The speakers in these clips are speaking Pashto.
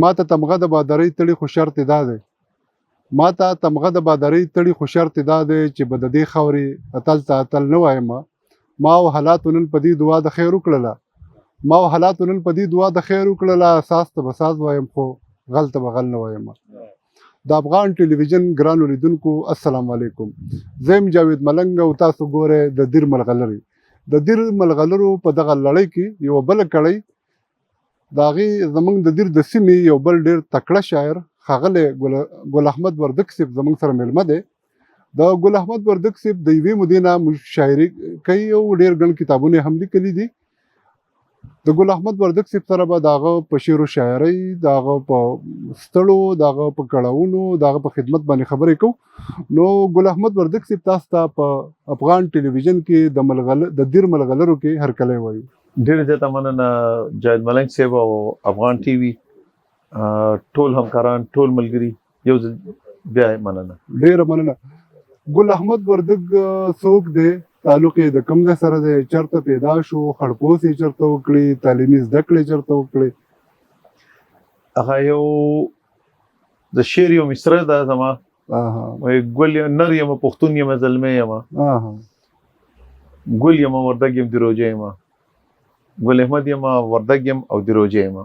ما ته تمغه د بادرۍ تړي خو شرط دا دی ما ته تمغه د بادرۍ تړي خو شرط دا دی چې به د دې خاورې اتل ته اتل نه وایم ما او حالاتو نن په دې دعا د خیر وکړله ما او حالاتو نن په دې دعا د خیر وکړله اساس ته به ساز وایم خو غل ته به غل نه وایم د افغان ټلویزیون ګرانو لیدونکو السلام علیکم زه یم جاوید ملنګ او تاسو ګورئ د دیر ملغلرې د دیر ملغلرو په دغه لړۍ کې یوه بله کړۍ د هغې زموږ د دیر د سیمې یو بل ډېر تکړه شاعر ښاغلی ګل احمد وردګ صاحب زموږ سره میلمه دی د ګل احمد وردګ صاحب د یوې مودې نه شاعري کوي او ډېر ګڼ کتابونه یې هم لیکلي دي د ګل احمد وردګ صاحب سره به د هغه په شعر و شاعرۍ د هغه په ستړو د هغه په کړاوونو د هغه په خدمت باندې خبرې کوو نو ګل احمد وردګ صاحب تاسو ته په افغان ټلویزیون کې د دیر ملغلرو کې هرکلی وایو ډېر زیاته مننه جاوید ملنګ صاحب او افغان ټي وي ټول همکاران ټول ملګري یو ځل بیا مننه ډېره مننه ګل احمد وردګ څوک دی تعلق یې د کوم ځای سره دی چېرته پیدا شو خړپوس یې چېرته وکړې تعلیمي زده کړې چېرته وکړې هغه یو د شعر یو مصره ده زما وایي ګل نر یم پښتون یم زلمی یم ګل یم وردګ یم د روجې یم ګل احمد یم وردګ یم او د روجې یم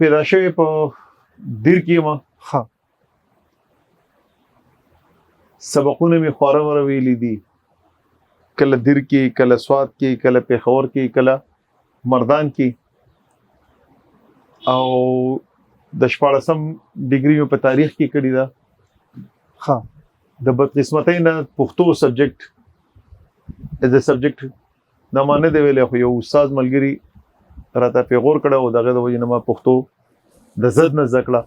پیدا شوی په دیر کې یم سبقونه مې خواره وره ویلي دي کله دیر کې کله سوات کې کله پېښور کې کله مردان کې او د 14 ډیګري مې په تاریخ کې کړې ده د بدقسمتۍ نه پښتو سبجیکټ از ا سبجیکټ دا ما نه دی ویلی خو یو استاد ملګري راته پیغور کړه او دغه د وجې نه ما پښتو د زد نه زده کړه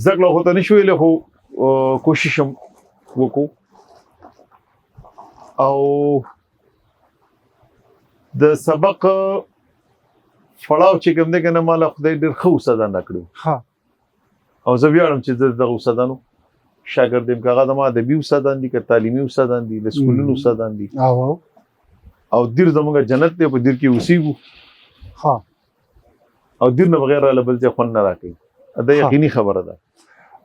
زده کړه خو ته نه شو ویلی خو کوشش هم وکړو او د سبق فړاو چې کوم دی که نه ما له خدای ډېر ښه استادان راکړي او زه ویاړم چې زه دغه استادانو شاګرد یم که هغه زما ادبي استادان دي که تعلیمي استادان دي د سکولونو استادان دي او دیر زموږ جنت دی په دیر کې اوسېږو او دیر نه بغیر راله بل ځای خوند نه راکوي دا یقیني خبره ده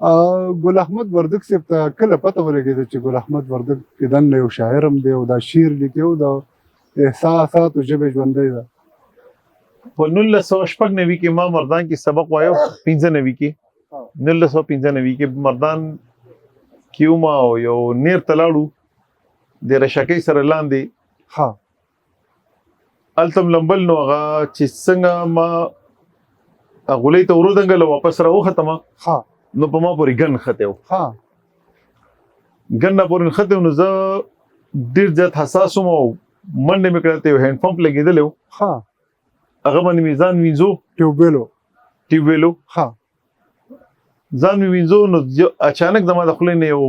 ګل احمد وردګ صاحب ته کله پته ولګېده چې ګل احمد وردګ دننه یو شاعر هم دی او دا شعر لیکي او د احساساتو ژبې ژوندۍ ده په 1996 کې ما مردان کې سبق وایو 95 کې 1995 کې مردان کې وم او یو نیر ته لاړو د رشکۍ سره لاندې هلته م لمبل نو هغه چې څنګه ما غولۍ ته ورودنګله واپس راوختمه نو په ما پورې ګن ختی و ګن نه پورې نښتی و نو زه ډېر زیات حساس وم او منډې مې کړه ته یو هینډ پمپ لګېدلی و هغه باندې مې ځان وینځو ټیوبویلو ځان مې وینځو نو اچانک زما د خولې نه یو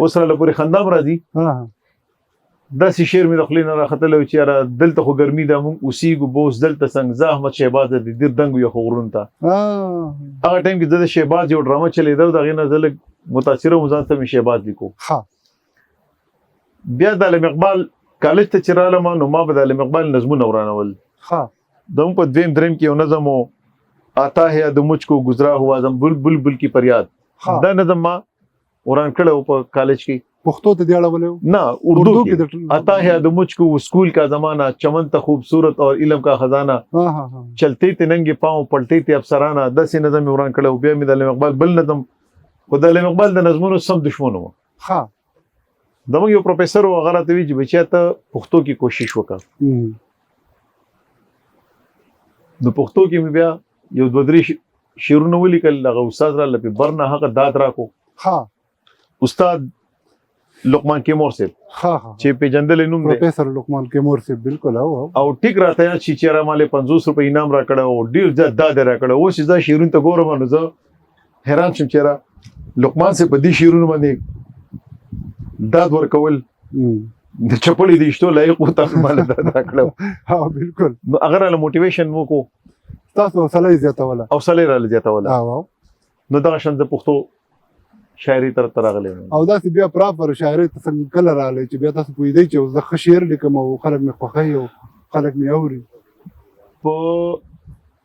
اوس راله پورې خندا م راځي داسې شعر مې د خولې نه راختلی و چې یاره دلته خو ګرمي ده مونږ اوسېږو به اوس دلته څنګه زه احمد شهباز د دیر دنګو یخو غرونو ته هغه ټایم کې زه د شهباز یو ډرامه چلېده و د هغې نه زه لږ متاثره وم ځان ته مې شهباز لیکو بیا د علم اقبال کالج ته چې رالم نو ما به د علم اقبال نظمونه ورانول د مونږ په دویم دریم کې یو نظم و آتا ہے د مجھ کو گزرا ہوا زم بل بل بل کی فریاد دا نظم ما وران کړی و په کالج کې پښتو ته دی اړولی و نه اردو کې آتا ہے د مجھ کو اسکول کا زمانہ چمن تا خوبصورت اور علم کا خزانہ چلتے تے ننگے پاؤں پلٹے تے افسرانہ داسې نظم مې وران کړی و بیا مې د علم اقبال بل نظم خو د علم اقبال د نظمونو سم دشمن و زموږ یو پروفیسر و هغه راته وایي چې بچیا ته پښتو کې کوشش وکړه نو پښتو کې مې بیا یو دوه درې شعرونه ولیکل هغه استاد راله پې بر نه هغه داد راکو استاد لقمان کیمور صاحب چې پیژندلی نوم دی پروفیسر لقمان کیمور صاحب بالکل او ټیک راته یاد شي چې یاره مالې 50 روپۍ انعام راکړی او ډېر زیات داد یې راکړی اوس چې دا شعرونو ته ګورم نو زه حیران شم چې یاره لقمان صاحب په دې شعرونو باندې داد ورکول د چپړې د ایشتو لایق و تاسو ماله داد راکړی بالکل نو هغه راله موټیویشن وکړو تاسو حوصله یې زیاتوله راله زیاتوله نو دغه شان زه پښتو شاعري طرف ته راغلی او داسې بیا پراپر شاعرۍ ته څنګه کله راغلی چې بیا تاسو پوهېدئ چې زه ښه شعر لیکم او خلک مې خوښوي خلک مې اوري. په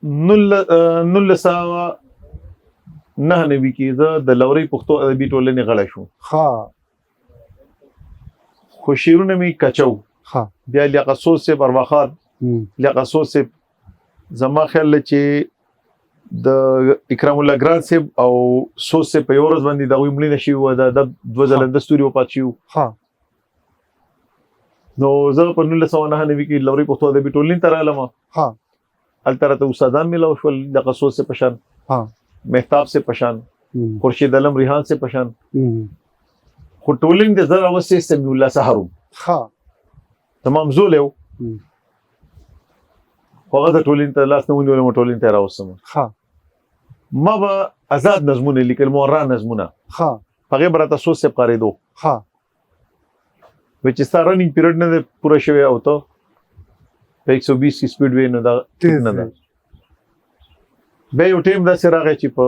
1999 کې زه د لوري پښتو ادبي ټولنې غړی شوم. ها خو شعرونه مې کچو. ها بیا لیاقت صوت صاحب ارواخان لیاقت صوت صاحب زما خیال چې د اکرام الله ګران صاحب او صوت صاحب په یو ورځ باندې د غوی مړینه شوي وه. د دوه ځله د ستوري وفات شوي. ها نو زه په 1999 کې لوري پښتو ادبي ټولنې ته راغلم. ها هلته راته استادان میلاو شول لیاقت صوت صاحب په شان، ها مهتاب صاحب په شان، خورشید علم ریحان صاحب په شان. خو ټولنې د زه راوستې سمیع الله سهار وم. ها تمام زولی و. خو هغه د ټولنې ته لاس نه ونیولم او ټولنې ته یې راوستم. ها ما به آزاد نظمونه لیکل، مورا نظمونه. ها هغې به راته صوت صاحب قارېدو. ها وایي چې ستا رننګ پیریډ نه دی پوره شوی او ته په 120 کې سپیډ وې نو دا ټیک نه ده. بیا یو ټیم داسې راغی چې په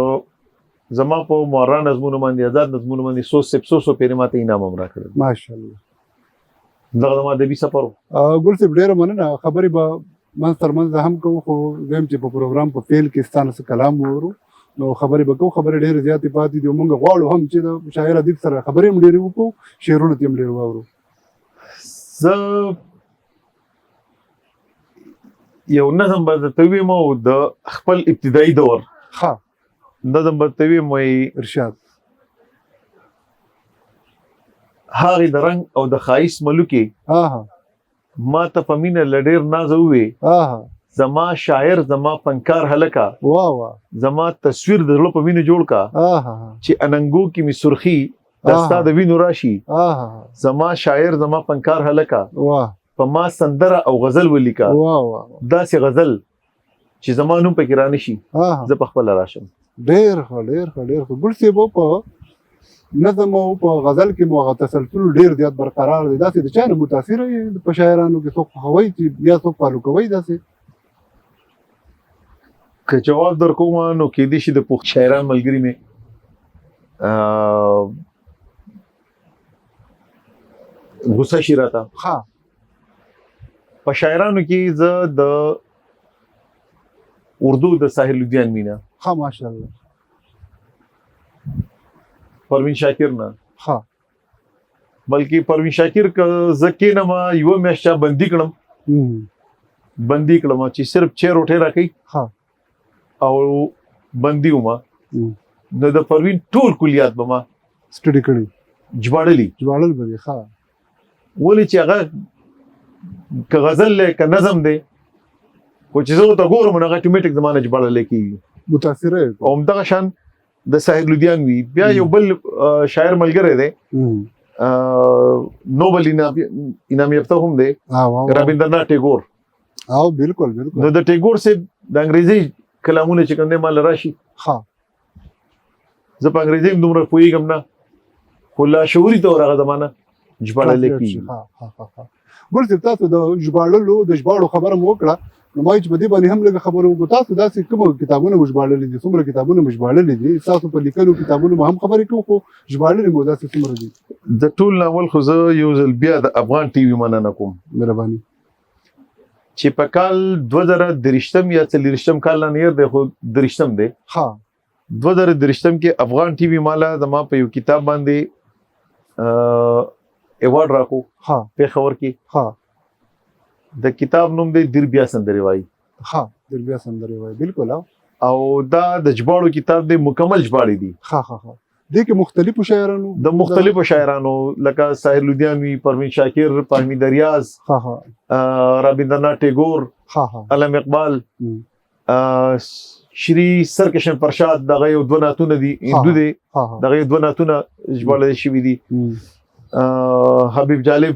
زما په مورا نظمونو باندې آزاد نظمونو باندې صوت صاحب څو پیرې ماته انعام هم راکړل. ماشاءالله. دغه زما ادبي سفر و. ګل صاحب ډېره مننه. خبرې به منځ تر منځ هم کوو، خو دویم چې په پروګرام په پیل کې ستانه څه کلام وورو نو خبرې به کوو. خبرې ډېرې زیاتې پاتې دي او موږ غواړو هم چې د شاعر ادیب سره خبرې هم ډېرې وکړو، شعرونه یې هم ډېر واورو. زه یو نظم به درته ووایم او د خپل ابتدایي دور ها نظم به درته ووایم. وایي ارشاد هغې د رنګ او د ښایست ملوکې آها ما ته په مینه له ډېر نازه ووې. آها زما شاعر زما فنکار هلکه، واه واه زما تصویر د زړه په وینو جوړ کا. آها چې اننګو کې مې سرخي دا ستا د وینو راشي. آها زما شاعر زما فنکار هلکه، واه په ما سندره او غزل ولیکه. واه واه داسې غزل چې زما نوم پکې رانشي آها زه په خپله راشم. ډېر ښه ډېر ښه ډېر ښه. ګل صاحب په نظم او په غزل کې مو هغه تسلسل ډېر زیات برقرار دی. داسې د چا نه متاثره یې په شاعرانو کې څوک خوښوئ چې بیا څوک فالو کوئ داسې؟ که جواب در کوم نو کېدای شي د پوخ شاعران ملګري مې غوسه شي راته. ها په شاعرانو کې زه د اردو د ساحل لودیان مینا، ها ماشاءالله. پروین شاکر نه، ها بلکې پروین شاکر که زه کېنم یوه میاشت چا بندي کړم چې صرف 6 روټۍ راکوي ها او بندي ومه نو د پروین ټول کلیات به ما سټډي کړي ژباړل به دي. ها ولې چې هغه که غزل دی که نظم دی خو چې زه ورته ګورم نو هغه اټومیټک زما نه ژباړلی کېږي، متاثره یې. او همدغه شان د ساحل لودیان وي. بیا یو بل شاعر ملګری دی نوبل انعام یافته هم دی، رابندرناث ټیګور. او بالکل بالکل. نو د ټیګور صاحب د انګریزي کلامونه چې کوم دی مال راشي. ها زه په انګریزي هم دومره پوهېږم نه، خو لاشعوري طور هغه زمانه ژباړلی کېږي. ګل صاحب تاسو د ژباړلو د ژباړو خبره مو وکړه نو ما چې په دې باندې هم لږ خبره وکړو. تاسو داسې کوم کتابونه مو ژباړلي دي؟ څومره کتابونه مو ژباړلي دي؟ تاسو په لیکلو کتابونو مو هم خبرې کوو خو ژباړلي مو داسې څومره دي؟ د ټول اول خو زه یو ځل بیا د افغان ټي وي مننه کوم مهرباني چې په کال 2023 یا 40 کال نه یې دی خو 23 دی. ها 2023 کې افغان ټي وي مالا زما په یو کتاب باندې ایوارډ راکو. ها پېښور کې. ها د کتاب نوم دی دیر بیا سندرې وایي. ها دیر بیا سندرې وایي بالکل. او دا د ژباړو کتاب دی، مکمل ژباړې دي. ها ها ها دې کې مختلفو شاعرانو لکه ساحل لودیان وي، پروین شاکر، فهمي دریاز، ها ها رابندرناث ټیګور، ها ها علم اقبال، شری سرکشن پرشاد، دغه یو دوه نعتونه دي، هندو دی، دغه یو دوه نعتونه ژباړل شوي دي. حبیب جالب،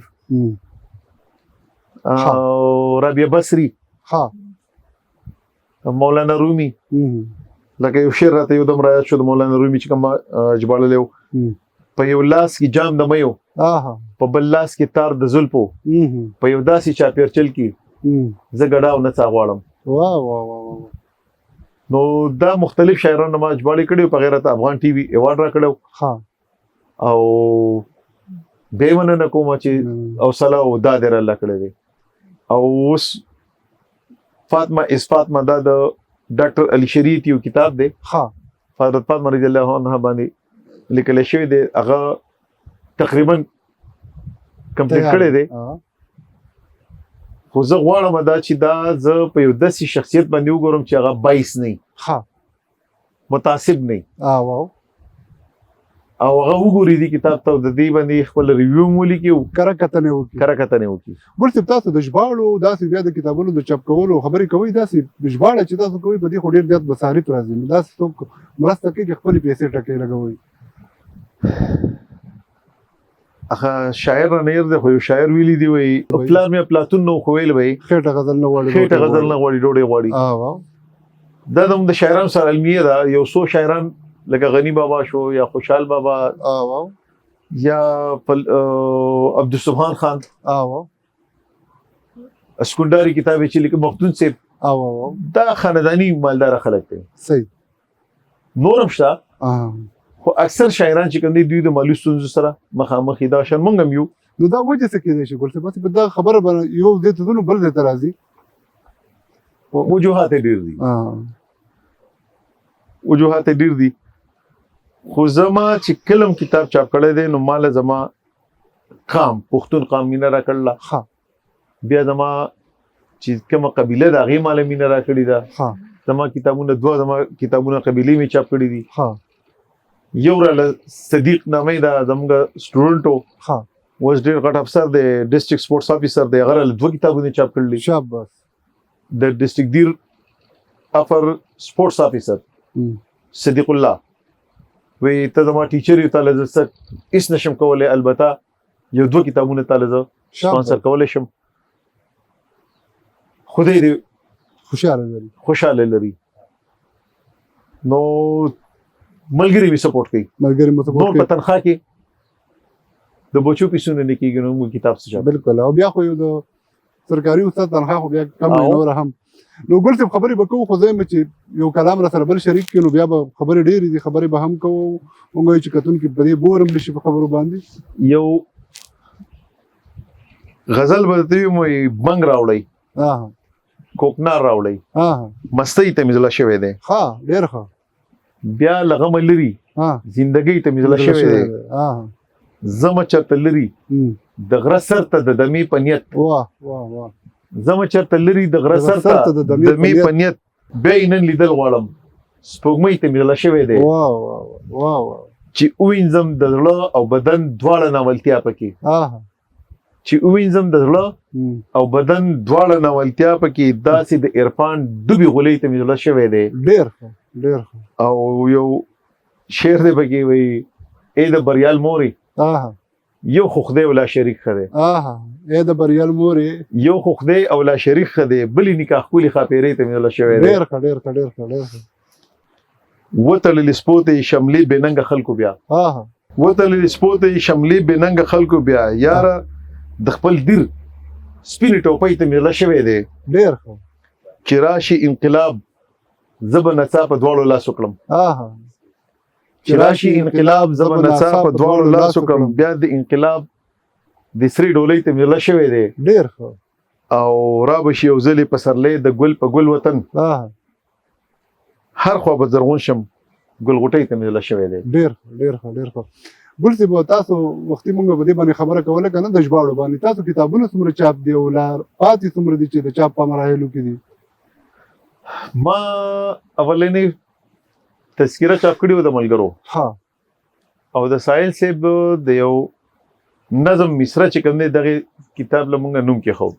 رابعه بصري، ها مولانا رومي. لکه یو شعر راته یو دم را یاد شو د مولانا رومي چې کوم ژباړلی و. په یو لاس کې جام د میو، په بل لاس کې تار د زلفو، په یو داسې چاپېرچل کې زه ګډاو نڅا غواړم. واه واه واه. نو دا مختلف شاعرانو ما ژباړې کړي په غیرت افغان ټي وي ایوارډ راکړی او بیا یې مننه کوم چې حوصله او دا دې راله کړی دی. او اوس فاطمه اس فاطمه دا د ډاکټر علي شریعت یو کتاب دی ها حضرت فاطمه رضی الله عنها باندې لیکل شوی دی هغه تقریبا کمپلیټ کړی دی خو زه غواړم دا چې دا زه په یو داسې شخصیت باندې وګورم چې هغه بایس نه ها متعصب نه واو او هغه وګوري دې کتاب ته د دې باندې خپل ریویو مولي کې کره کتنه وکي ګل صاحب تاسو د ژباړو داسې بیا د کتابونو د چاپ کولو خبرې کوي داسې د ژباړه چې تاسو کوي په دې خو ډېر زیات بصارت راځي داسې څوک مرسته کوي چې خپل پیسې ټکې لګوي هغه شاعر نه ير دی خو یو شاعر ویلی دی وای پلان مې افلاطون نو خو ویل وای خېټه غزل نه وړي ډوډۍ غواړي واو دا د شاعرانو سره علمیه ده یو څو شاعران لکه غنی بابا شو یا خوشحال بابا واو یا عبدالسبحان خان واو اسکندری کتاب چې لیکه مختون سیب واو دا خاندانی مالدار خلک دي صحیح نورم شته خو اکثر شاعران چې کوم دي دوی د مالي ستونزو سره مخامخ دا شان مونږ هم یو نو دا وجه څه کېدای شي ګل صاحب په دا خبره باندې یو دې ته نو بل دې ته راځي وجوهات ډیر دي خو زما چې کلم کتاب چاپ کړی دی نو مال زما قام پښتون قام مینه را کړله ها بیا زما چې کومه قبیله ده هغې مال مینه را کړې ده ها زما کتابونه قبیلې مې چاپ کړي دي ها یو راله صدیق نامې ده زموږ سټوډنټ و ها اوس ډېر غټ افسر دی ډسټرکټ سپورټس افیسر دی هغه راله 2 کتابونه چاپ کړلي شاباس د ډسټرکټ دیر افر سپورټس افیسر صدیق الله وی ته زما ټیچر یو تعالی زه هیڅ نشم کولی البته یو 2 کتابونه تعالی زه سپانسر کولی شم خدای دې خوشاله لري نو ملګری می سپورټ کوي نور په تنخواه کې د بچو پیسونه نه کېږي نو موږ کتاب څه بالکل او بیا خو یو د سرکاري استاد تنخواه خو بیا کم نور هم نو ګل صاحب خبرې به کوو خو زه چې یو کلام را سره بل شریک کړي نو بیا به خبرې ډېرې دي خبرې به هم کوو موږ چې کتونکي په دې بور هم نشي په خبرو باندې یو غزل به درته ووایم بنګ راوړئ کوکنار راوړئ مستۍ ته مې زړه شوی دی ښه ډېر ښه بیا لغمه لري زندګۍ ته مې زړه شوی دی زمه چرته لري د غره سر ته د دمې په نیت زمه چرته لري د غره سر ته د دمې په نیت بیا یې نن لیدل غواړم سپوږمۍ ته مې زړه شوی دی چې ووینځم د زړه او بدن دواړه ناولتیا پکې چې ووینځم د زړه او بدن دواړه ناولتیا پکې داسې د عرفان ډوبې غولۍ ته مې زړه شوی دی ډېر او یو شعر دی پکې وایي ای د بریال مورې یو خو خدای او لا شریک ښه دی ای د بریال مورې یو خو خدای او لا شریک ښه دی بلې نکاح ښکلې ښاپېرۍ ته مې زړه شوی دی ډېر ښه وتړلې سپوتې شملې بې ننګه خلکو بیا وتړلې سپوتې شملې بې ننګه خلکو بیا یاره د خپل دیر سپینې ټوپۍ ته مې زړه شوی دی ډېر ښه چې راشي انقلاب زه به نڅا په دواړو لاسو کړم چې راشي انقلاب زه به نڅا په دواړو لاسو کړم بیا د انقلاب د سرې ډولۍ ته مې زړه شوی دی ډېر ښه او را به شي یو ځلې پسرلی د ګل په ګل وطن هر خوا به زرغون شم ګل غوټۍ ته مې زړه شوی دی ډېر ښه ګل صاحب تاسو وختي مونږ په دې باندې خبره کوله که نه د ژباړو باندې تاسو کتابونه څومره چاپ دي او پاتې څومره دي چې د چاپ په مراحلو کې دي ما اولنې تذکره چاپ کړې وه د ملګرو او د ساحل صاحب د یو نظم مصره چې کوم دی دغې کتاب له مونږ نوم کېښود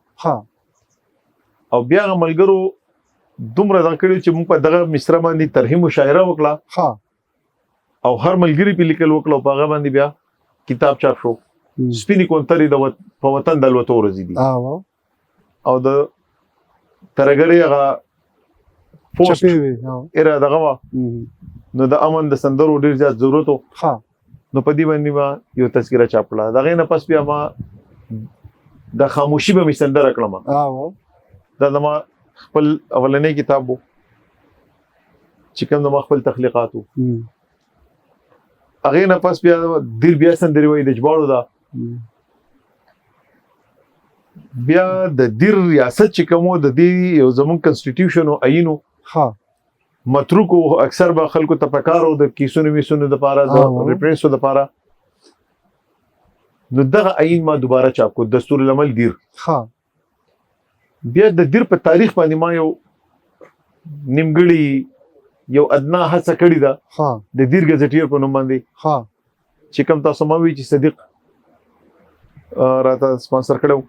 او بیا هغه ملګرو دومره دغه کړي چې مونږ په دغه مصره باندې ترحیم مشاعره وکړه او هر ملګري پې لیکل وکړه او په هغه باندې بیا کتاب چاپ شو سپینې کونترې په وطن د الوتو ورځې دي او د ترهګرۍ هغه پوسټ ایره دغه وه نو د امن د سندرو ډېر زیات ضرورت و نو په دې باندې ما یو تذکره چاپ کړه د هغې نه پس بیا ما د خاموشي به مې سندره کړم دا زما خپل اولنی کتاب و چې کوم زما خپل تخلیقات و هغې نه پس بیا دیر بیا سندرې وایي د ژباړو ده بیا د دیر ریاست چې کوم د دې یو زمون کنسټیټیوشن او آئینو ها متروکو اکثر به خلکو ته پکارو د کیسونو میسونو د پاره د ریفرنسو د پاره نو دغه آئین ما دوباره چاپ کو دستور العمل دیر ها بیا د دیر په تاریخ باندې ما یو نیمګړی یو ادنا هڅه کړې ده ها د دیر ګزټیر په نوم باندې ها چې کوم تاسو ما وی چې صدیق راته سپانسر کړو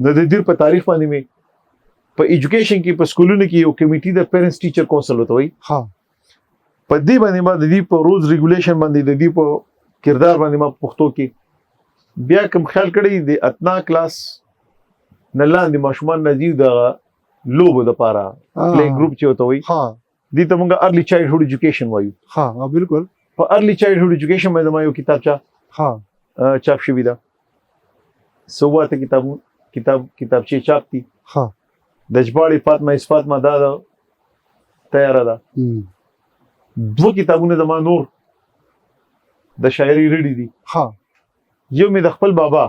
نو د دیر په تاریخ باندې مې په ایجوکیشن کې په سکولونو کې یو کمیټي د پیرنټس ټیچر کونسل وته وي ها په دې باندې ما د دې په روز ریګولیشن باندې د دې په کردار باندې ما پښتو کې بیا کوم خیال کړی د اتنا کلاس نه لاندې ماشومان نزیو د لوبو د پاره پلینګ ګروپ چې وته وي ها دې ته موږ ارلی چایلډهود ایجوکیشن وایو ها بالکل په ارلی چایلډهود ایجوکیشن باندې ما یو کتابچه ها چاپ شوی ده سواته کتابچه چاپ دي ها د جباړي فاطمه دا تیار ده دو کتابونه د ما نور د شاعري ریډي دي ها یو مې د خپل بابا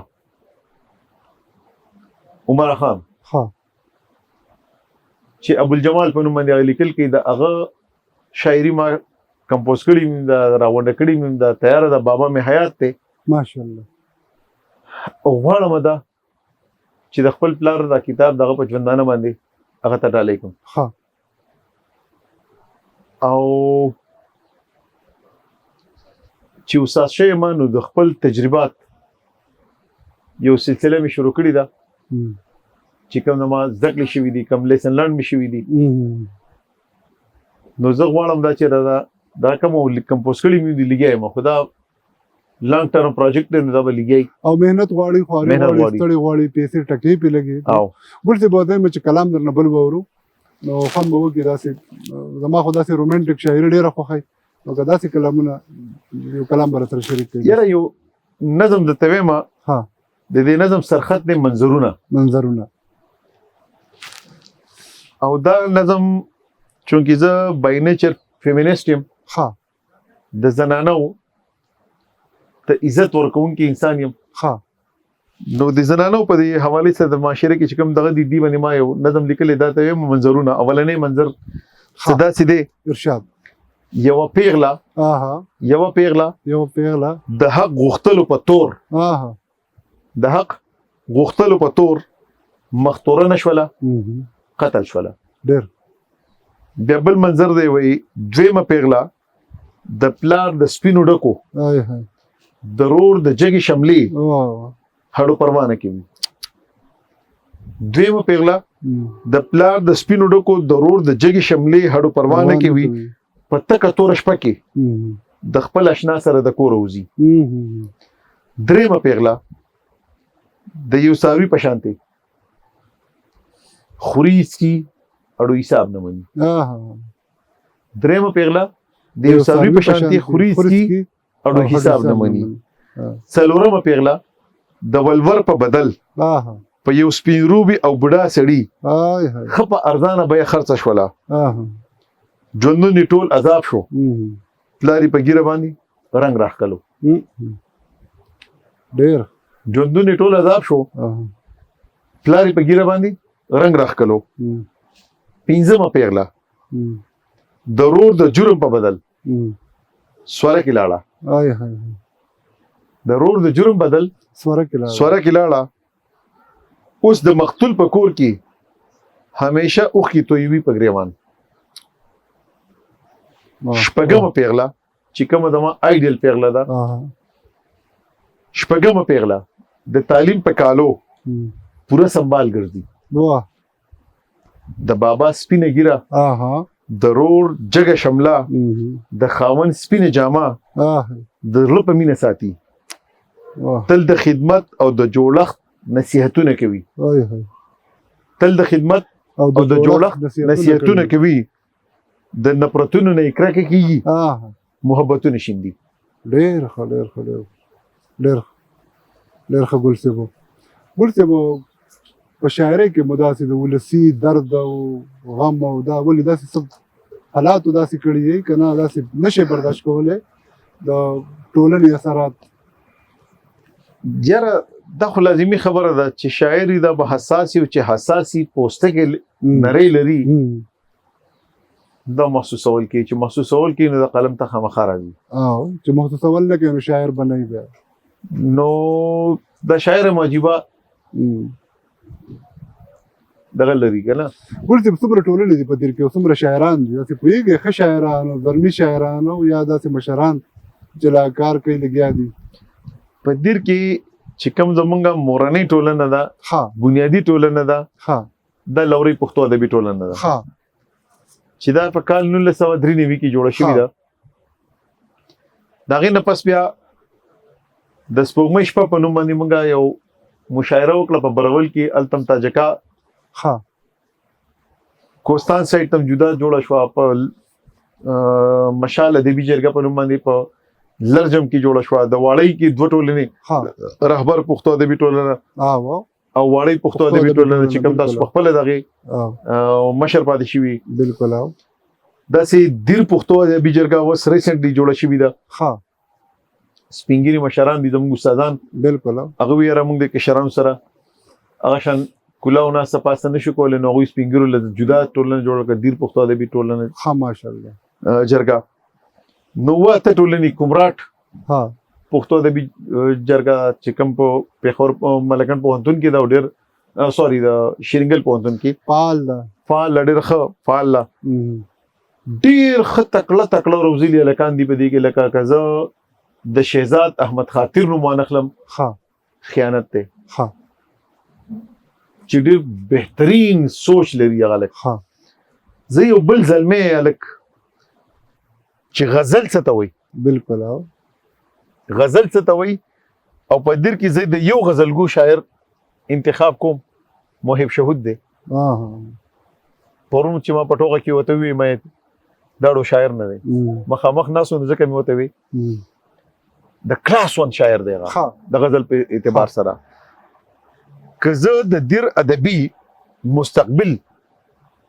عمر خان ها چې ابو الجمال په نوم باندې لیکل کې د هغه شاعري ما کمپوز کړی مې دا راوند کړی مې دا تیار ده بابا مې حیات ته ماشاءالله او غواړم دا چې د خپل پلار دا کتاب دغه په ژوندانه باندې هغه ته ډالې کوم ها او چې استاد شوی ما نو د خپل تجربات یو سلسله مې شروع کړې ده چې کوم ما زده کړې شوي دي کوم لیسن لرن مې شوي دي نو زه غواړم دا چې دا کوم کمپوز کړي مې دي لګیا یم خو دا لانګ ټرم پروجیکټ دی نو دا به لګیای او مهنت غواړي خواري غواړي ستړي غواړي پیسې ټکې پې لګي او بل څه بوده مې چې کلام درنه بل وورو نو فهم به وکړي داسې زما خو داسې رومانټیک شاعري ډېره خوښوي نو که داسې کلامونه یو کلام به راسره شریک کړي یاره یو نظم درته وایم ها د دې نظم سرخط دی منظرونه او دا نظم چونکې زه بای نیچر فیمینیسټ یم ها د زنانو ته عزت ورکوونکی انسان یم ها نو د زنانو په دې حواله سره د معاشره کې چې کوم دغه دی باندې ما یو نظم لیکلی دا ته وایم منظرونه اولنې منظر صدا سیده ارشاد یو پیغله د حق غوښتلو په تور د حق غوښتلو په تور مختوره نشوله قتل شوله ډېر بیا بل منظر دی وایي دویمه پیغله د پلار د سپینو ډکو د رور د جګې شملې هډو پروا نه کوي دویمه پیغله د پلار د سپینو ډکو د رور د جګې شملې هډو پروا نه کوي په تکه توره شپه کې د خپل اشنا سره د کور وځي دریمه پیغله د یو ساوي په شانتي خوري اسکی اړو حساب نه مني دریمه پیغله د یو ساوي په شانتي خوري اسکی اړو حساب نه مني څلورمه پیغله د ولور په بدل په یو سپین روبي او بډا سړی خپه ارزانه به خرڅ شولا ژوندون ټول عذاب شو پلاری په ګیره باندې رنگ راخلو ډیر ژوندون ټول عذاب شو پلاری په ګیره باندې رنگ راخلو پنځمه پیغله ضرور د جرم په بدل سوره کې لاړه ضرور د جرم بدل سوره کې لاړه اوس د مقتول په کور کې همیشه اوخ کی تویوي په گریوان شپږمه پیغله چې کومه دما آیډیل پیغله ده شپږمه پیغله د تعلیم په کالو پورا سنبال ګرځي د بابا سپینه ګیره د رور جګه شمله د خاون سپینه جامه د زړه په مینه ساتي تل د خدمت او د جوړښت نصیحتونه کوي تل د خدمت او د جوړښت نصیحتونه کوي د نفرتونو نه کرکه کیږي محبتونه شیندي ډېر ښه ګل صاحب په شاعرۍ کې مو داسې د ولسي درد او غم او دا ولې داسې څه حالاتو داسې کړي دي که نه داسې نشئ برداشت کولی د ټولنې اثرات یاره دا خو لازمي خبره ده چې شاعر دا به حساسي او چې حساسي پوسټکې نری لري دا محسوسول کې چې محسوسول کې نو د قلم ته خامخا راځي چې محسوسول نه کوي نو شاعر بنئ بیا نو د شاعر موجبه دغه لري کنه ولته څومره ټولنې دي په دې کې څومره شاعران دي چې پوهیږي ښه شاعران او درمي شاعران او یا داسې مشران چې لا کار کوي لګیا دي په دې کې چې کوم زمونږه مورنۍ ټولنه ده ها بنیادی ټولنه ده ها د لوري پښتو ادبي ټولنه ده ها چې دا په کال 1993 کې جوړه شوې ده دا غي نه پس بیا د سپوږمۍ شپه په نوم باندې مونږه یو مشاعره وکړه په برول کې التم تاجکا ها کوستان سایت تم جدا جوړه شو په مشال ادبي جرګه په نوم باندې په لرجم کې جوړه شو د واړی کې دوه ټولنې رهبر پښتو ادبي ټولنه او واړی پښتو ادبي ټولنه چې کوم تاسو خپل دغه مشر پاتې شوی بالکل دا سي دیر پښتو ادبي جرګه اوس ریسنټلی جوړه شوی ده ها سپینګری مشران دي زموږ استادان بالکل هغه ویره موږ د کشران سره هغه شان کلاونه سپاسته نشو کولای نو غوي سپینګرو له جدا ټولنه جوړ کړ دیر پښتو ادبي ټولنه ها ماشاءالله جرګه نو واته ټولنې کومراټ ها پښتو ادبي جرګه چې کوم په پیښور ملکن پوهنتون کې دا ډېر سوري دا شرینګل پوهنتون کې فعال ډېر ښه فعال ډېر ښه تکړه روزلي لکان دی په دې کې لکه کزه د شهزاد احمد خاطر نو مانخلم ها خیانت ته ها چې ډېر بهترین سوچ لري هغه لک ها زه یو بل زلمه الک چې غزل څه ته وای بالکل غزل څه ته وای او په دیر کې زه د یو غزلګو شاعر انتخاب کوم موهب شهود دی پرون چې ما پټوغه کې وته وی مې داړو شاعر نه دی مخامخ ناسو ځکه مې وته وی د کلاس 1 شاعر دی د غزل په اعتبار سره که زه د دیر ادبي مستقبل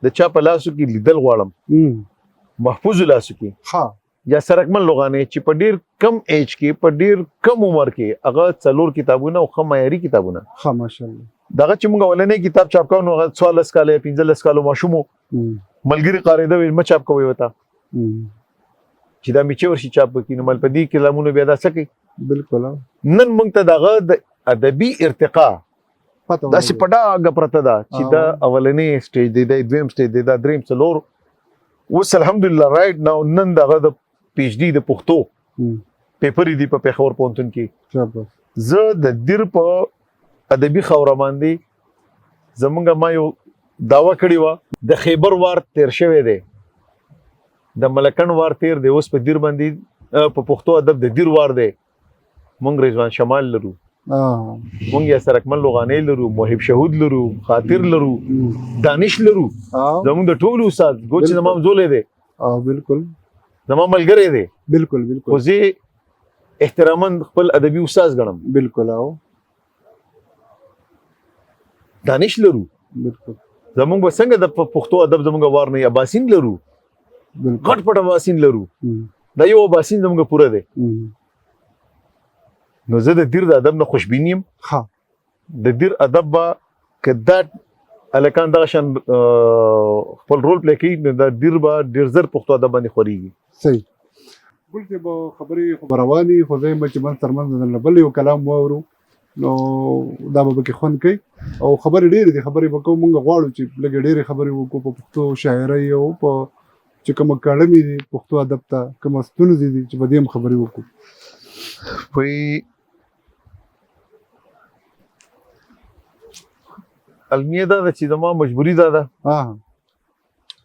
د چا په لاسو کې لیدل غواړم محفوظ لاسو کې ها یا سرکمن لوغانه چې په ډیر کم ایج کې په ډیر کم عمر کې هغه څلور کتابونه او خمایري کتابونه ها ماشاءالله دغه چې موږ ولنې کتاب چاپ کوو نو 14 کال 15 کال ماشومو ملګری قاریده ویل ما چاپ کوي وتا چې دا میچ ورشي چاپ کینو مل په دې کلامونو بیا دا سکی بالکل نن موږ ته دغه د ادبي ارتقا دا چې پډا غپرته دا چې دا اولنې سټیج دی د دویم سټیج دی دا دریم څلور اوس الحمدلله رائټ ناو نن دغه د پی ایچ ډی د پښتو پیپر دی په پیښور پوهنتون کې زه د دیر په ادبي خوره باندې زمونږ ما یو داوا کړی و د خیبر وار تیر شوی دی د ملکن وار تیر دی اوس په دیر باندې په پښتو ادب د دیر وار دی مونږ رضوان شمال لرو مونږ یا سرکمن لوغانې لرو موهب شهود لرو خاطر لرو دانش لرو زمونږ د ټولو استاد ګوچ زمام زولې دی بالکل زمام ملګری دی بالکل خو زه احتراما خپل ادبي استاد ګڼم بالکل دانش لرو بالکل زمونږ څنګه د پښتو ادب زمونږ وار نه اباسین لرو غټ پټ اباسین لرو دا یو اباسین زمونږ پوره دی نو زه د دیر د ادب نه خوشبینیم ها د دیر ادب با کدا الکان دا شان خپل رول پلی کوي د دیر با ډیر زر پښتو ادب باندې خوريږي صحیح ګلته به خبري خبرواني خو زه مچ من ترمن نه بل یو کلام وورو نو دا به کې خون کوي او خبرې ډېرې دي خبرې به کوم موږ غواړو چې لږ ډېرې خبرې وکړو په پښتو شاعرۍ او په چې کوم کلمې دي پښتو ادب ته کوم ستونزې دي چې په دې هم خبرې وکړو وی المیه دا چې زما مجبوری دا ده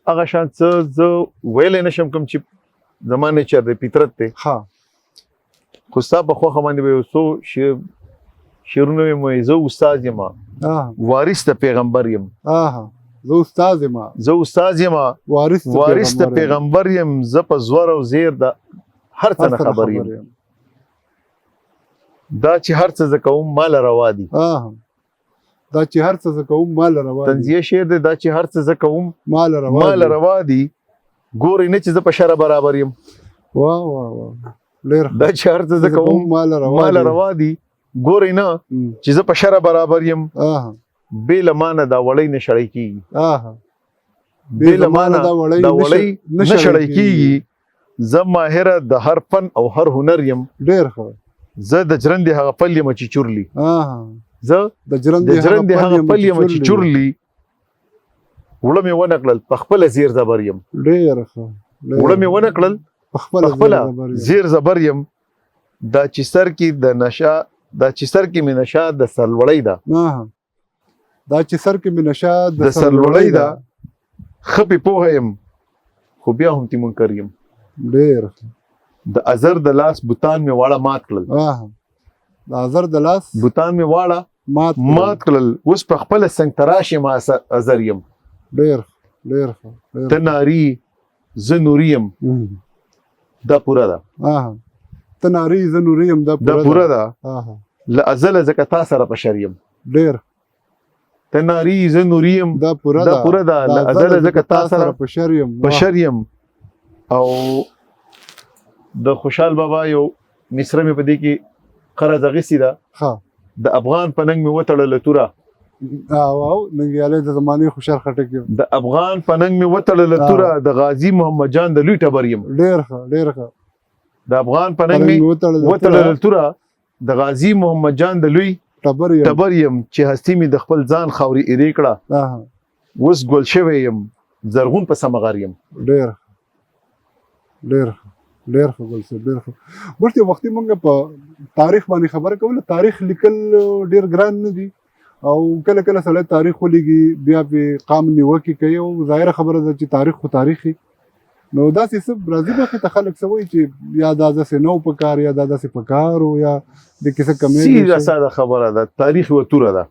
هغه شان څه زه ویلی نشم کوم چې زما نیچر دی فطرت دی خو ستا په خوښه باندې به یو څو شعرونه مې زه استاد یم وارث د پیغمبر یم زه استاد یم وارث د پیغمبر یم زه په زور او زیر د هر څه نه خبر یم دا چې هر څه زه کوم مال روا دي دا چې هر څه زه کوم مال روا دي تنزیه شعر دی دا چې هر څه زه کوم مال روا دي ګورې نه چې زه په شر برابر یم واه دا چې هر څه زه کوم مال روا دي ګورئ نه چې زه په شرع برابر یم بې له مانه دا وړۍ نه شړی کېږي بې له مانه دا وړۍ نه شړی کېږي زه ماهره د هر فن او هر هنر یم ډېر ښه زه د جرندې هغه پل یم چې چورلي زه د جرندې هغه پل یم چې چورلي وړه مې ونه کړل په خپله زیر زبر یم ډېر ښه وړه مې ونه کړل په خپله زیر زبر یم دا چې سر کې د نشه دا چې سر کې مې نشه د سرلوړۍ ده دا چې سر کې مې نشه د سرلوړۍ ده ښه پې پوهه یم خو بیا هم تې منکر یم ډېر د ازر د لاس بوتان مې واړه مات کړل د ازر د لاس بوتان مې واړه مات کړل اوس په خپله سنګ تراش یم ازر یم ډېر ډېر ته ناري زه نوري یم دا پوره ده ته ناري زه نوري یم دا پوره ده له ازله ځکه تا سره په شر یم ډېر ته ناري زه نوري یم دا پوره ده له ازله ځکه تا سره په شر یم او د خوشحال بابا یو مصره مې په دې کې قرض اخیستې ده د افغان په ننګ مې وتړله توره واو ننګیالی د زمانې خوشحال خټک یم د افغان په ننګ مې وتړله توره د غازي محمد جان د لوی ټبر یم ډېر ښه ډېر ښه د افغان په ننګ مې وتړله توره د غازي محمد جان د لوی ټبر یم چې هستي مې د خپل ځان خاورې ایرې کړه اوس ګل شوی یم زرغون په سمغار یم ډېر ډېر ډېر ښه ګل صاحب ډېر ښه ورته وختي موږ په تاریخ باندې خبره کوله تاریخ لیکل ډېر ګران نه دي او کله کله سړی تاریخ ولیکي بیا پې قام نیوکې کوي او ظاهره خبره ده چې تاریخ خو تاریخي نو داسې څه راځي مخې ته خلک څه وایي چې یا دا داسې نه و په کار یا دا داسې په کار و یا د کیسه کمې سیده ساده خبره ده تاریخ یوه توره ده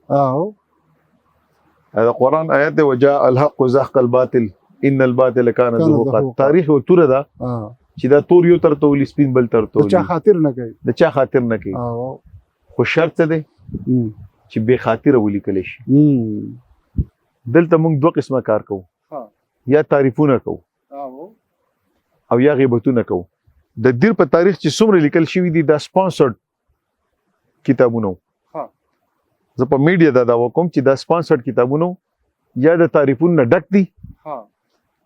د قرآن آیت دی وجاء الحق وزهق الباطل ان الباطل کان زهوقا تاریخ یوه توره ده چې دا تور یو ترته ولي سپین بل ترته ولي د چا خاطر نه کوي خو شرط څه دی چې بې خاطره ولیکلی شي دلته موږ دوه قسمه کار کوو یا تعریفونه کوو او یا غیبتونه کوو د دیر په تاریخ چې څومره لیکل شوي دي دا سپانسرډ کتابونه زه په میډیا دا دعوه کوم چې دا سپانسرډ کتابونه یا د تعریفونو نه ډک دي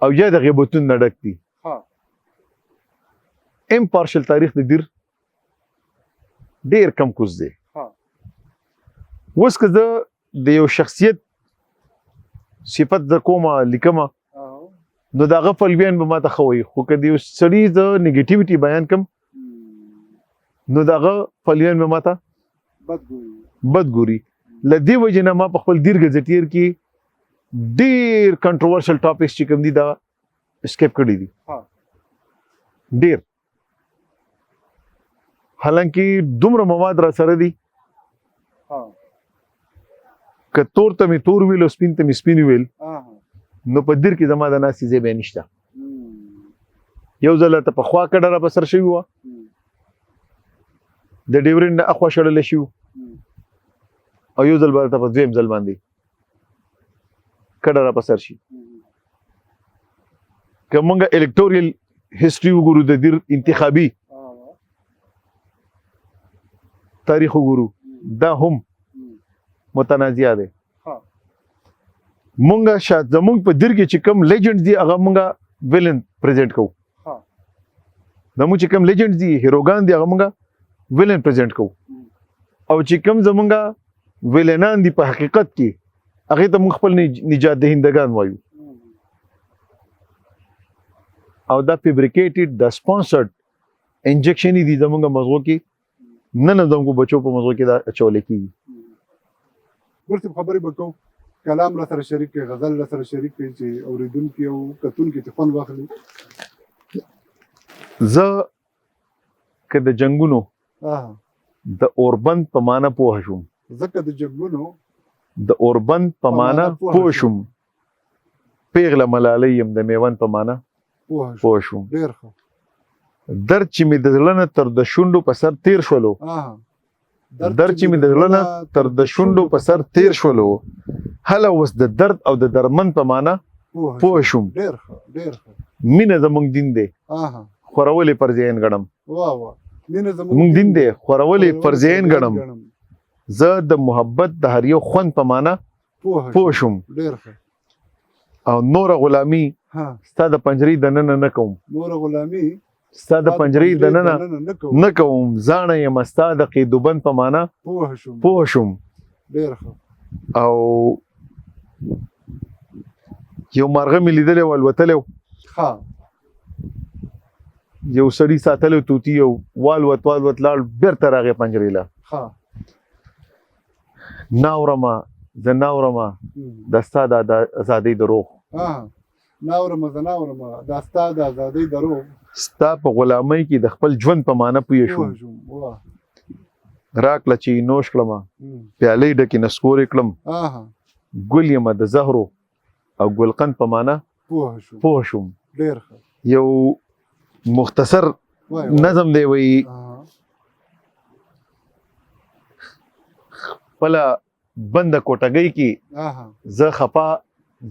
او یا د غیبتونو نه ډک دي امپارشل تاریخ د دیر ډیر کم کوز دی اوس که زه د یو شخصیت صفت زه کومه لیکمه نو د هغه فلویان به ماته ښه وایي خو که د یو سړي زه نیګیټیویټي بیان کړم نو د هغه فلویان به ماته بد ګوري له دې وجې نه ما په خپل دیر ګزټیر کې ډېر کنټروورشل ټاپکس چې کوم دي دا اسکیپ کړي دي ډېر حالانکه دومره مواد را سره دي که تور ته مې تور ویل او سپین ته مې سپین ویل نو په دیر کې زما د ناستې ځای بیا نشته یو ځل ته په خوا کډه را په سر شوي وه د ډیورنډ نه اخوا شړلی شي او یو ځل به ته په دویم ځل باندې کډه را په سر شي که موږ الکټوریل هسټري وګورو د دیر انتخابي تاریخ وګورو دا هم متنازعه دی مونږه شاید زمونږ په دیر کې چې کوم لیجنډ دي هغه مونږه ویلن پریزنټ کوو زمونږ چې کوم لیجنډ دي هیروګان دي هغه مونږه ویلن پریزنټ کوو او چې کوم زمونږه ویلنان دي په حقیقت کې هغې ته مونږ خپل نجات دهندګان وایو او دا فیبریکیټډ دا سپانسرډ انجکشن دي زمونږ مغزو کې نه زموږ بچو په مغزو کې دا اچولی کېږي ورته خبرې به کوو کلام را سره شریک کړي غزل را سره شریک کړي چې اورېدونکي او کتونکي ته خوند واخلي زه که د جنګونو د اوربند په معنا پوه شوم ځکه د جنګونو د اوربند په معنا پوه شوم پیغله ملالۍ یم د میوند په معنا پوه شوم ډېر ښه در چې مې د زړه نه تر د شونډو په سر تیر شولو در چې مې د زړه نه تر د شونډو په سر تیر شولو هله اوس د درد او د درمن په معنا پوه شوم مینه زموږ دین دی خورولې پر ځین ګڼم مونږ دین دی خورولې پر ځین ګڼم زه د محبت د هر یو خوند په معنا پوه شوم ډېر ښه. او نوره غلامي ها ستا د پنجرې دننه نه کوم نوره غلامي ستا د پنجرې دننه نه کوم. نه کوم ځانه یم ستا د قیدوبند په معنا پوه شوم ډېر ښه. او یو مارغه مې لیدلی و الوتلی و ها یو سړي ساتلی توتي او والوت لاړ بېرته راغی پنجرې له ها ناورمه زه ناورمه دا ستا د ازادۍ دروغ ها ناورمه زه ناورمه دا ستا د ازادۍ دروغ ستا په غلامۍ کې د خپل ژوند په معنا پوه شوم راکړه چې نوش کړمه پیالې ډکې نسکورې کړم ګل یمه د زهرو او ګلقند په معنا پوه شوم ډېر ښه. یو مختصر نظم دی وایي خپله بنده کوټګۍ کې زه خفا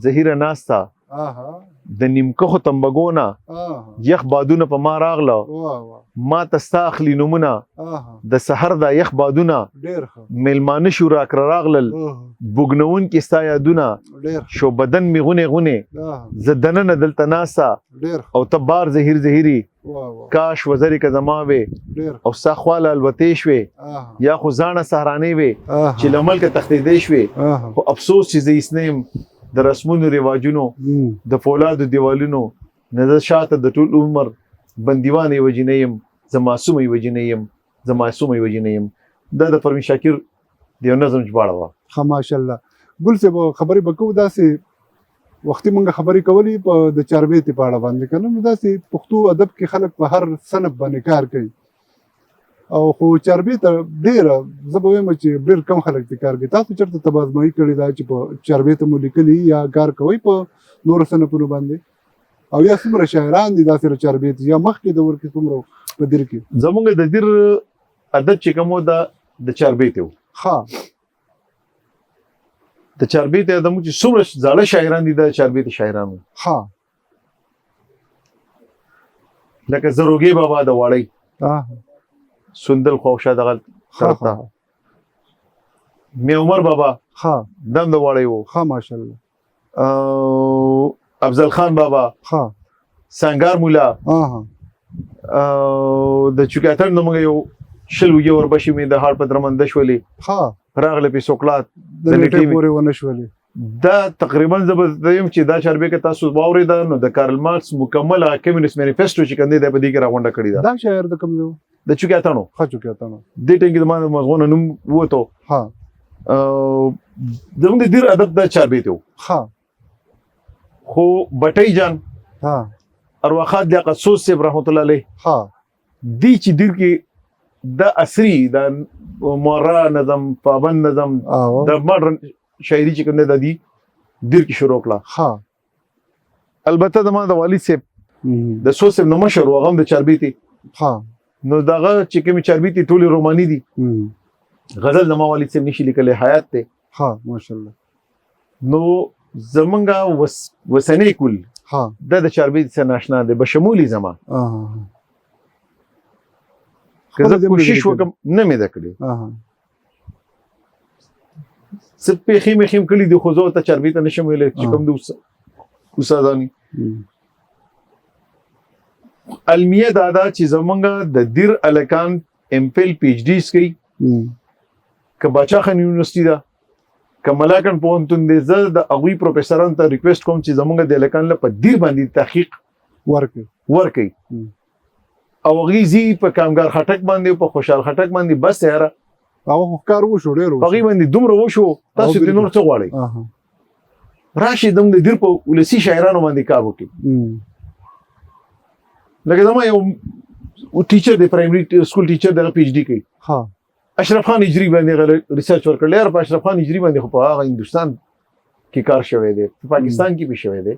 زهیره ناسته د نیمکخو تنبګو نه یخ بادونه په ما راغله ما ته ستا اخلي نومونه د سحر دا یخ بادونه میلمانه شو راکړه راغلل بوږنونکي ستا یادونه شو بدن مې غونې غونې زه دننه دلته ناسته او ته بار زهیري کاش وزرې که زما وې او ستا خواله الوتې شوې یا خو ځاڼه سهرانې وې چې له ملکه تښتېدی شوې خو افسوس چې زه ایس نه یم د رسمونو رواجونو د فولادو دیوالونو نه زه شاته د ټول عمر بندیوان یوه جینۍ یم زه معصومه یوه جینۍ یم دا د پروین شاکر د یو نظم ژباړه وه. ښه ماشاءالله. ګل صاحب خبرې به کوو داسې وختي مونږ خبرې کولې په د چاربیتې په اړه باندې که نه نو داسې پښتو ادب کې خلک په هر صنف باندې کار کوي او خو چاربیته ډېره زه به وایم چې ډېر کم خلک دې کار کوي. تاسو چېرته تبازمایي کړې ده چې په چاربیته مو لیکلي یا کار کوئ په نورو صنفونو باندې او یا څومره شاعران دي داسې چاربیت یا مخکې دور کې څومره په دیر کې زمونږ د دیر ادب چې کوم و د چاربیتې و ښه د چاربیتې ادب چې څومره زاړه شاعران دي د چاربیتې شاعران و ښه لکه زروګي بابا د واړی سندل خوشا دغه طرف ته می عمر بابا ها دم د واړی وو ها ماشاءالله افضل خان بابا ها سنگار مولا د چوکاتن نومه یو شل وی وربشي می د هار په درمنده شولې ها راغله په سوکلات د نیټه پورې ونه شولې دا تقریبا زبردیم چې دا چاربې کې تاسو واورید نو د کارل مارکس مکمل کمیونست مانیفیسټو چې کنده د په دې کې راغونډه کړی دا شاعر د کوم دی د چوکاتانو د ټینګ د مغون نوم وته ها زموږ د دیر ادب د چاربې ته ها خو بټای جان ها ارواخات د قصوص صاحب رحمت الله علیه ها دی چې دیر کې د عصري د مورا نظم پابند نظم د ماډرن شاعري چې کنده د دې دیر کې شروع کړه ها البته د ما د والد صاحب د سوسم نو مشر وغم د چاربیتي ها نو دغه چې کوم چاربیتي ټولي روماني دي غزل د ما والد صاحب نشي لیکل حیات ته ها ماشاءالله نو زمونږه وسنې کول ها د چاربیتي سره ناشنا دي بشمولي زما که زه کوشش وکم نه مې ده کړې څه پېښې مې خیم کړي دي خو زه ورته چاربیته نشم ویلی چې کوم د استادانې المیه دا ده چې زمونږه د دیر الکان ایم فیل پی ایچ ډیز کوي که باچاخان یونیورسټي ده که ملاکن پوهنتون دی زه د هغوی پروفیسرانو ته ریکویسټ کوم چې زمونږ د الکان له په دیر باندې تحقیق ورکوي او هغوی ځي په کامګار خټک باندې په خوشحال خټک باندې بس یاره هغه کار وشو ډېر هغوی باندې دومره وشو تاسو ترې نور څه غواړئ راشي زموږ د دیر په ولسي شاعرانو باندې کار وکړي لکه زما یو ټیچر دی پرایمري سکول ټیچر دغه پی ایچ ډي کوي اشرف خان هجري باندې ریسرچ ورکړی یار په اشرف خان هجري باندې خو په هغه هندوستان کې کار شوی دی په پاکستان کې به شوی دی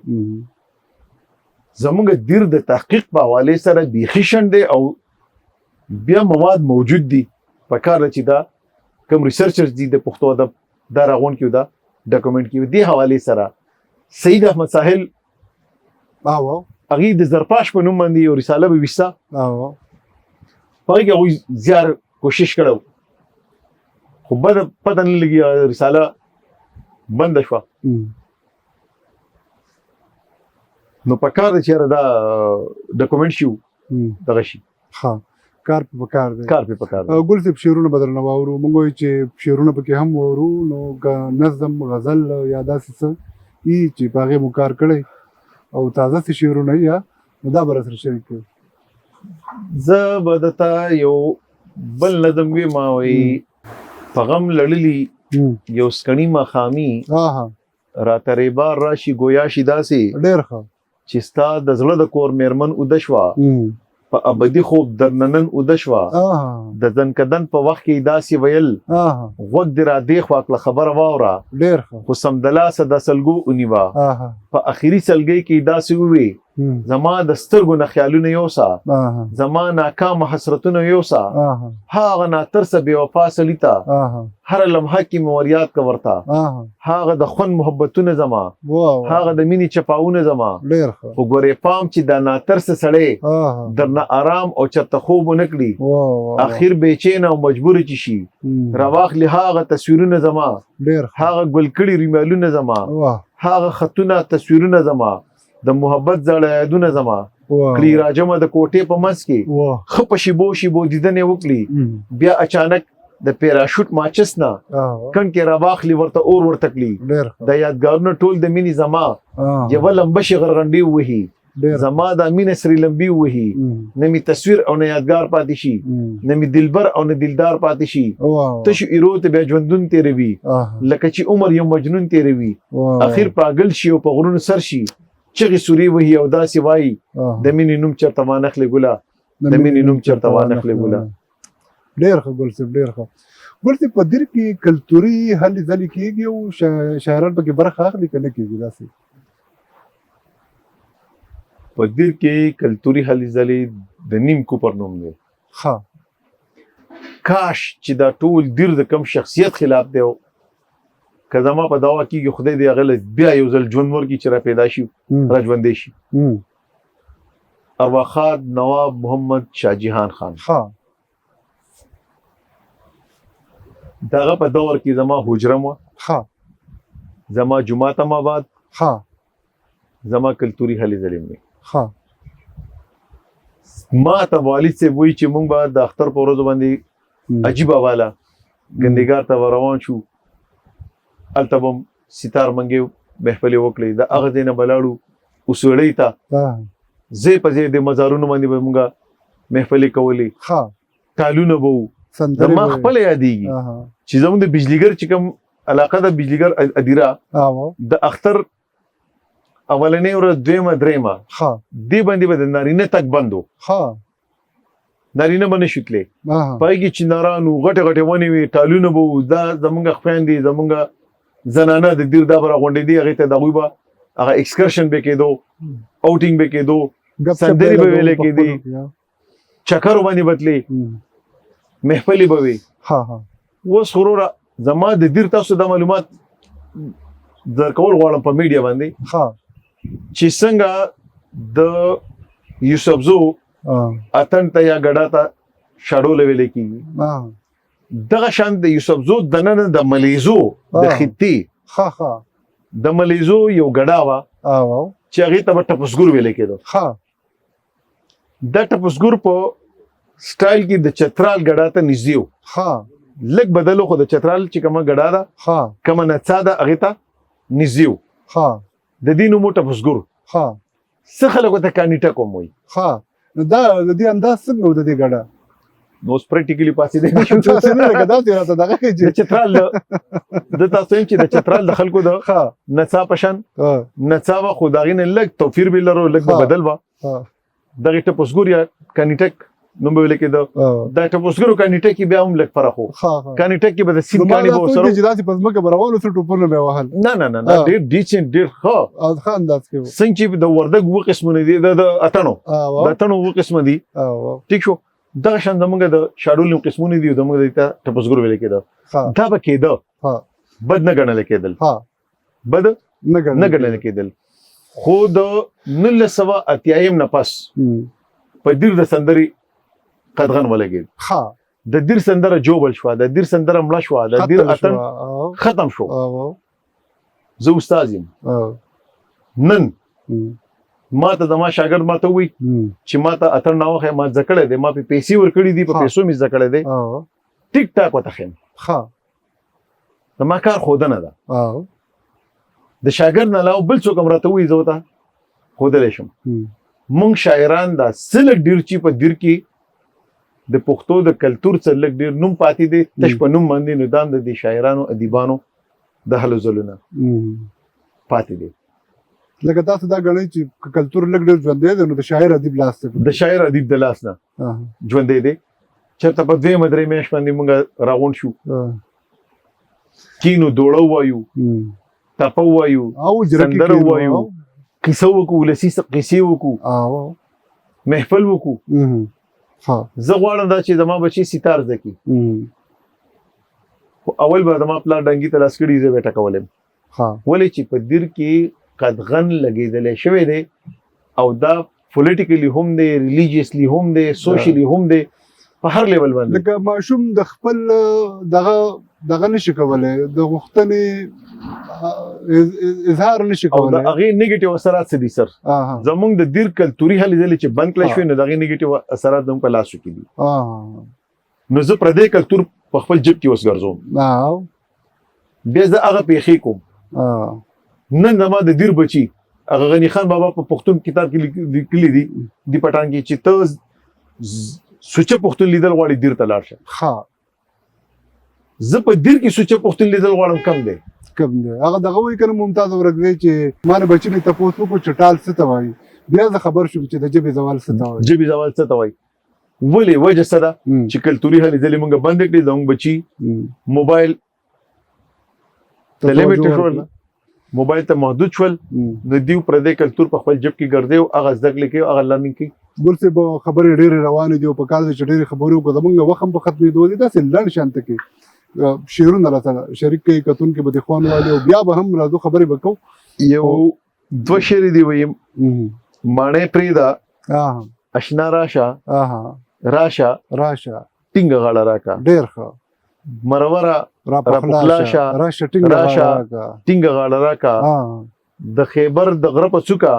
زموږ دیر د تحقیق په حواله سره بیخي شنډ دی او بیا مواد موجود دي په کار چې دا کوم ریسرچرز دي د پښتو ادب دا راغون کیو دا ډاکومنټ کیو دی حواله سره سید احمد ساحل هغه د زرپاش په نوم باندې یو رساله به وستا په هغه زیار کوشش کړو خو بده پته نه لګي رساله بنده شوه نو په کار دی چې دا ډاکومنټ شي دغه شي ها کار په کار دی کار په کار دی ګل صاحب شعرونه بدل نه واورو موږ وایو چې شعرونه پکې هم وورو نو نظم غزل یا داسې څه چې په هغې مو کار کړی او تازه څه شعرونه یا نو دا به راسره شریک کړي زه به درته یو بل نظم وي ما وایي په غم لړلي یو سکڼي ماښامي راته ریبار راشي ګویا شي داسې ډېر ښه چې ستا د زړه د کور میرمن اوده شوه په ابدي خوب در ننن اوده شوه د ځنکدن په وخت کې داسې ویل غوږ دې را دې خوا کړه خبره واوره ډېر ښه خو سمدلاسه د سلګو ونیوه په اخري سلګۍ کې داسې ووي زما د سترګو نه خیالونه یوسه زما ناکامه حسرتونه یوسه هغه ناترسه بې وفا سړي ته هره لمحه کې مې ور یاد کړه ورته هغه د خوند محبتونه زما هغه د مینې چپاونه زما خو ګورې پام چې دا ناترسه سړی درنه آرام او چرته خوب ونه کړي اخر بېچینه او مجبور چې شي راواخلي هغه تصویرونه زما هغه ګل کړي ریمالونه زما هغه خطونه تصویرونه زما د محبت زړه یادونه زما کړي راجمه د کوټې په منځ کې ښه په شیبو شیبو دیدنې وکړي بیا اچانک د پیراشوټ ماچس نه کڼ کې راواخلي ورته اور ورته کړي د یادګارونو ټول د مینې زما یوه لمبه شي غرغنډې ووهي زما د مینې سرې لمبي ووهي نه مې تصویر او نه یادګار پاتې شي نه مې دلبر او نه دلدار پاتې شي تشو ایرو ته بیا ژوندون تېروي لکه چې عمر یو مجنون تېروي اخر پاگل شي او په غرونو سر شي چغې سوري وهي او داسې وایي د مینې نوم چېرته وانخلې ګله د مینې نوم چېرته وانخلې ګله ډېر ښه ګل صاحب ډېر ښه ګل صاحب په دیر کې کلتوري هلې ځلې کېږي او شاعران پکې برخه اخلي که نه کېږي داسې په دیر کې کلتوري هلې ځلې د نیم کوپر نوم دی کاش چې دا ټول دیر د کم شخصیت خلاف دی که زما په دعوا کېږي خدای دې هغه له بیا یو ځل ژوند ورکړي چې را پیدا شي را ژوندی شي ارواښاد نواب محمد شاه جهان خان دغه په دور کې زما حجره وه زما جومات هم آباد زما کلتوري هلې ځلې مې ما ته والد صاحب وایي چې موږ به د اختر په ورځو باندې عجیب واله ګندګار ته روان شو هلته به ستار منګې محفلې وکړې د هغه ځای نه به لاړو اوسړۍ ته ځای په ځای د مزارونو باندې به موږ محفلې کولې ټالونه به وو زما خپله یادېږي چې زموږ د بجلیګر چې کوم علاقه ده بجلیګر ادیره د اختر اولنۍ ورځ دویمه درېیمه دې باندې به د نارینه تګ بند و نارینه به نه شو تللی په هغې کې چناران وو غټې غټې ونې وې ټالونه به وو دا زموږ خویندې زموږ زنانه د دیر دا به راغونډېدې هغې ته د هغوی به هغه ایکسکرشن به کېدو اوټینګ به کېدو سندرې به ویلې کېدې چکرو باندې به تلې محفلې به وې اوس خو وروره زما د دیر تاسو دا معلومات درکول غواړم په میډیا باندې چې څنګه د یوسفزو اتڼ ته یا ګډا ته شاډوله ویلې کېږي دغه شان د یوسفزو دننه د ملیزو د خطي د ملیزو یو ګډا وه چې هغې ته به ټپسګور ویلې کېدو دا ټپسګور په سټایل کې د چترال ګډا ته نږدې و لږ بدلو خو د چترال چې کومه ګډا ده کومه نڅا ده هغې ته نږدې و د دې نوم و ټپسګور څه خلک ورته کانیټک هم وایي دا د دې انداز څنګه و د دې ګډا نو اوس پریکټیکلي پاسېدی د چترال د تاسو چې د چترال د خلکو د نڅا په شان نڅا وه خو د هغې نه لږ توپیر به لرو لږ به بدل وه دغې ټپسګور یا کانیټک نوم به ویل کېده دا ټپسګورو کانیټک کې بیا هم لږ فرق و کانیټک کې به د سیند کاڼي به ورسره نه نه نه ډېر ډیسنټ ډېر ښه څنګه چې د وردګ اووه قسمونه دي د اتڼو د اتڼو اووه قسمه دي ټیک شو دغه شان زموږ د شاډول قسمونه دي زموږ د ټپسګور ویل کېده دا به کېده بد نه ګڼل کېدل بد نه ګڼل کېدل خو د 1980 نه پس په دیر د سندرې قدغن ولګېد د دیر سندره جوبل شو د دیر سندره مړه شو د دیر اتن ختم شو زه استاد یم نن ما ته د ما شاګرد ما ته وی چې ما ته اتن نه وخه ما ځکړې دی ما په پیسې ور کړې دي په پیسو می ځکړې دی ټیک ټاک وته خیم د ما کار خودنه ده د شاګرد نه علاوه بل څوک امرته وی زه ته خودلې شم مونږ شاعران دا سلک ډیر چې په دیر کې د پښتو د کلچر سره ډیر نوم پاتې دي تش په نوم باندې نظام د شاعرانو ادیبانو د هلو زلونه پاتې دي لکه تاسو دا غنئ چې کلچر لګ ډیر ژوندې دي نو د شاعر ادیب لاس ته د شاعر ادیب د لاس نه ژوندې دي چېرته په دوی مدرې مېش باندې مونږ راغون شو کینو دوړو وایو تپو وایو او سندر وایو قصه وکړو ولسی قصې وکړو محفل وکړو زه غواړم دا چې زما بچي ستار زکی اول به زما پلان ډنګي ته لاس کړي زه به ټکولم ولې چې په دیر کې قدغن لګېدلی شوی دی او دا پولیټیکلی هم دی ریلیجیسلی هم دی سوشلی هم دی په هر لیول باندې لکه ماشوم د خپل دغه نشي کولی د غوښتنې اظهار نشي کولی او د هغې نیګیټیو اثرات څه دي سر زموږ د دیر کلتوري هلې ځلې چې بند کړی شوي نو د هغې نیګیټیو اثرات زموږ په لاسو کې دي نو زه پردی کلتور په خپل جیب کې اوس ګرځوم بیا زه هغه پیښې کوم نن زما د دیر بچي هغه غني خان بابا په پښتون کتاب کې لیکلي دي د پټان کې چې ته سوچه پښتون لیدل غواړي دیر ته لاړ شه زه په دیر کې سوچه پښتون لیدل غواړم کم دی هغه دغه وایي کنه ممتاز ورګوي چې ما نه بچي نه تپوس وکړو چې ټال څه ته وایي بیا زه خبر شوم چې د ژبې زوال څه ته وایي ژبې زوال څه ته وایي ولې وجه څه ده چې کلتوري هلې ځلې مونږ بند کړي زموږ بچي موبایل ته لیمیټ شول موبایل ته محدود شول د دیو پردی کلتور په خپل جب کې ګرځي او هغه زده کړې کوي هغه لرنینګ کوي ګل څه به خبرې ډېرې روانې دي او په کار دي چې ډېرې خبرې وکړو زموږ وخت هم په ختمېدو دي داسې لنډ شانته کې شعرونه راته شریک کوي کتونکي به د خوان والي او بیا به هم راځو خبرې به کوو یو دوه شعرې دي ویم ماڼۍ پرېږده اشنا راشه ټینګه غاړه راکړه ډېر ښه مرورا راپخلاشه راشه ټینګه غاړه راکړه د خیبر د غره په څوکه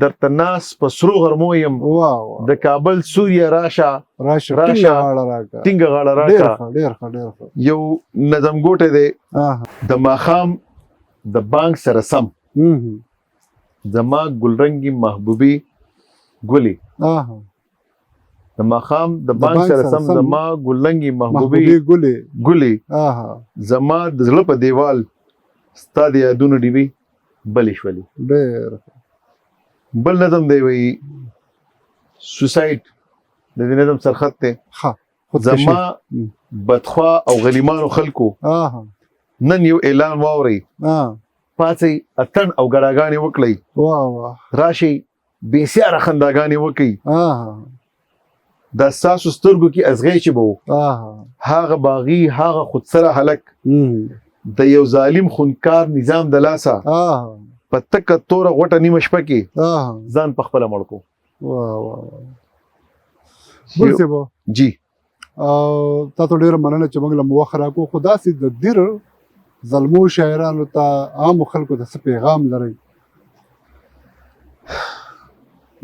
درته ناس په سرو غرمو یم د کابل سوریه راشه ټینګه غاړه راکړه یو نظم ګوټی دی د ماښام د بانک سره سم زما ګلرنګي محبوبي ګلي د ماښام د بانک سره سم زما ګلرنګي محبوبي ګلي زما د زړه په دیوال ستا د یادونو ډیوې بلې شولې بل نظم دی وایي سوسایډ د دې نظم سرخط دی زما بدخوا او غلیمانو خلکو نن یو اعلان واورئ پاڅئ اتڼ او ګډاګانې وکړئ راشئ بېسیاره خنداګانې وکړئ دا ستاسو سترګو کې ازغی چې به و هغه باغي هغه خودسره هلک د یو ظالم خونکار نظام د لاسه په تکه توره غوټه نیمه شپه کې ځان په خپله مړ کړو ګل صاحب جی تا ته ډېره مننه چې موږ له مو وخت راکړو خو داسې د دیر ظلمو شاعرانو ته عامو خلکو ته څه پیغام لرئ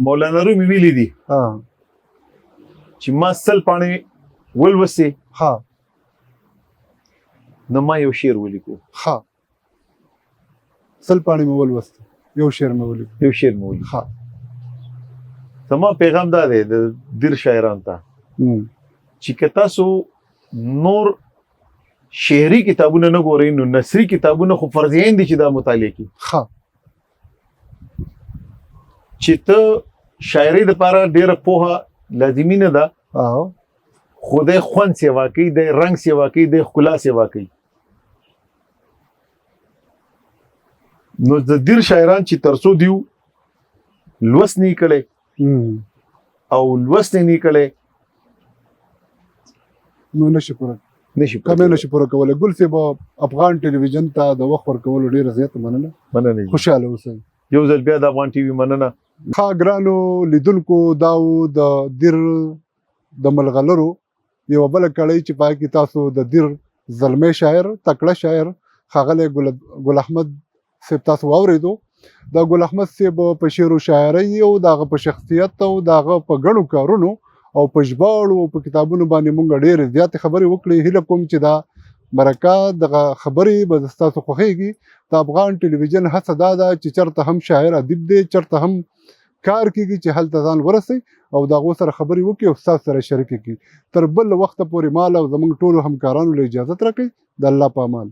مولانا رومي ویلي دي چې ما سل پاڼې ولوستې نو ما یو شعر ولیکو سل پاڼې مې ولوستې یو شعر مې ولیکو زما پیغام دا دی د دیر شاعرانو ته چې که تاسو نور شعري کتابونه نه ګورئ نو نثري کتابونه خو فرضیین دي چې دا مطالعه کړي چې ته شاعري دپاره ډېره پوهه لازمي نه ده خو دی خوند سیوا کوي دی رنګ سیوا کوي دی ښکلا سیوا کوي نو د دیر شاعران چې تر څو دیو لوست نه کړی او لوست نه کړی نو نشي پوره کولی ګل صاحب افغان ټلویزیون ته د وخت ورکولو ډېره زیاته مننه خوشحاله اوسئ یو ځل بیا د افغان ټي وي مننه ښه ګرانو لیدونکو دا و د دیر د ملغلرو یو بل کړی چې پای کې تاسو د دیر زلمی شاعر تکړه شاعر ښاغلی ګل احمد صاحب تاسو واورېدو دا ګل احمد صاحب په شعر و شاعرۍ او د هغه په شخصیت او د هغه په ګڼو کارونو او په ژباړو او په کتابونو باندې مونږ ډېرې زیاتې خبرې وکړې. هیله کوم چې دا مرکه دغه خبرې به ستاسو خوښیږي. د افغان ټلویزیون هڅه دا ده چې چېرته هم شاعر ادیب دی چېرته هم کار کېږي چې هلته ځان ورسوي او د هغو سره خبرې وکړي او ستاسو سره شریکې کړي. تر بل وخته پورې مال او زموږ ټولو همکارانو له اجازت راکړئ. د الله په امان.